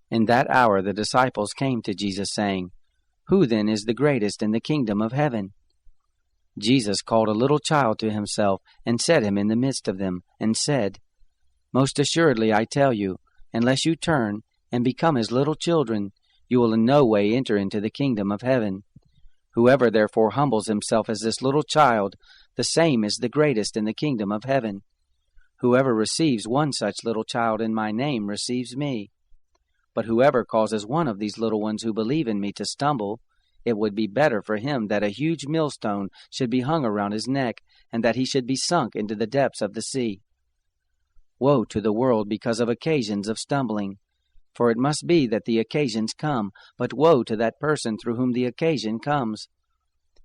In that hour the disciples came to Jesus, saying, "Who then is the greatest in the kingdom of heaven?" Jesus called a little child to himself, and set him in the midst of them, and said, "Most assuredly I tell you, unless you turn and become as little children, you will in no way enter into the kingdom of heaven. Whoever therefore humbles himself as this little child, the same is the greatest in the kingdom of heaven. Whoever receives one such little child in my name receives me. But whoever causes one of these little ones who believe in me to stumble, it would be better for him that a huge millstone should be hung around his neck, and that he should be sunk into the depths of the sea. Woe to the world because of occasions of stumbling! For it must be that the occasions come, but woe to that person through whom the occasion comes.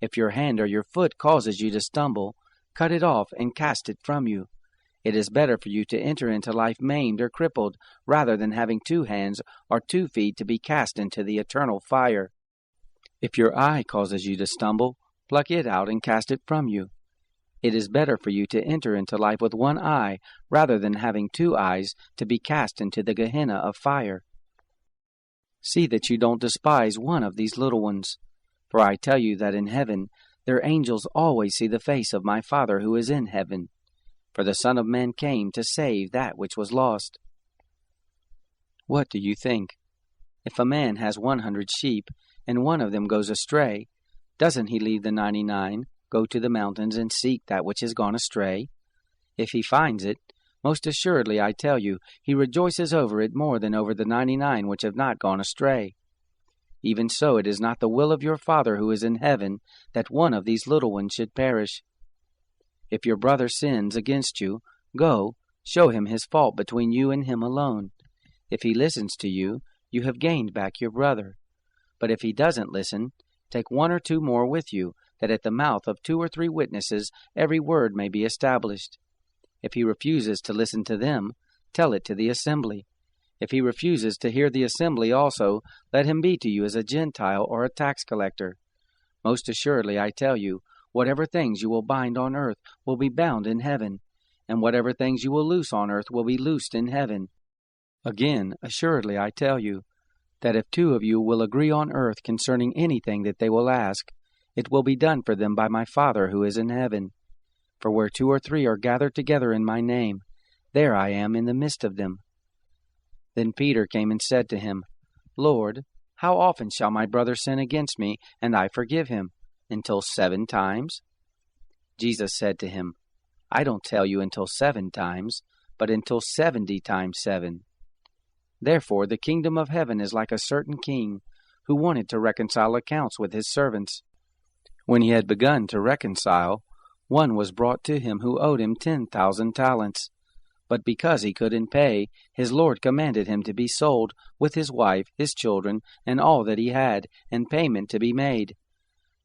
If your hand or your foot causes you to stumble, cut it off and cast it from you. It is better for you to enter into life maimed or crippled, rather than having 2 hands or 2 feet to be cast into the eternal fire. If your eye causes you to stumble, pluck it out and cast it from you. It is better for you to enter into life with 1 eye, rather than having 2 eyes to be cast into the Gehenna of fire. See that you don't despise one of these little ones, for I tell you that in heaven their angels always see the face of my Father who is in heaven. For the Son of Man came to save that which was lost." What do you think? If a man has 100 sheep, and one of them goes astray, doesn't he leave the 99, go to the mountains, and seek that which has gone astray? If he finds it, most assuredly I tell you, he rejoices over it more than over the 99 which have not gone astray. Even so it is not the will of your Father who is in heaven that one of these little ones should perish. If your brother sins against you, go, show him his fault between you and him alone. If he listens to you, you have gained back your brother. But if he doesn't listen, take 1 or 2 more with you, that at the mouth of 2 or 3 witnesses every word may be established. If he refuses to listen to them, tell it to the assembly. If he refuses to hear the assembly also, let him be to you as a Gentile or a tax collector. Most assuredly I tell you, whatever things you will bind on earth will be bound in heaven, and whatever things you will loose on earth will be loosed in heaven. Again, assuredly I tell you, that if 2 of you will agree on earth concerning anything that they will ask, it will be done for them by my Father who is in heaven. For where 2 or 3 are gathered together in my name, there I am in the midst of them. Then Peter came and said to him, "Lord, how often shall my brother sin against me, and I forgive him? Until 7 times? Jesus said to him, "I don't tell you until 7 times, but until 70 times 7. Therefore the kingdom of heaven is like a certain king, who wanted to reconcile accounts with his servants. When he had begun to reconcile, one was brought to him who owed him 10,000 talents. But because he couldn't pay, his lord commanded him to be sold, with his wife, his children, and all that he had, and payment to be made.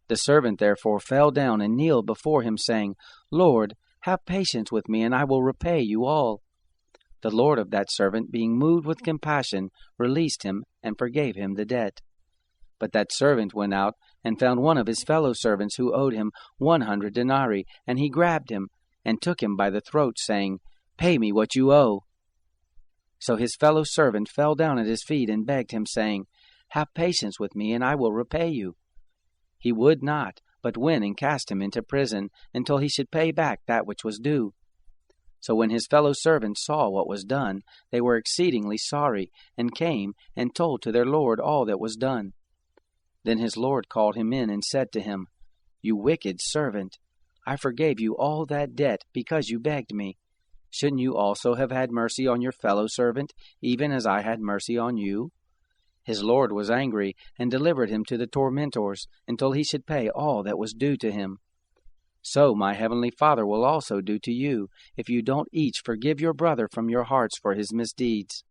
The servant therefore fell down and kneeled before him, saying, 'Lord, have patience with me, and I will repay you all.' The lord of that servant, being moved with compassion, released him, and forgave him the debt. But that servant went out, and found one of his fellow servants who owed him 100 denarii, and he grabbed him, and took him by the throat, saying, 'Pay me what you owe.' So his fellow servant fell down at his feet, and begged him, saying, 'Have patience with me, and I will repay you.' He would not, but went and cast him into prison, until he should pay back that which was due. So when his fellow servants saw what was done, they were exceedingly sorry, and came and told to their lord all that was done. Then his lord called him in, and said to him, 'You wicked servant, I forgave you all that debt because you begged me. Shouldn't you also have had mercy on your fellow servant, even as I had mercy on you?' His lord was angry, and delivered him to the tormentors, until he should pay all that was due to him. So my heavenly Father will also do to you, if you don't each forgive your brother from your hearts for his misdeeds.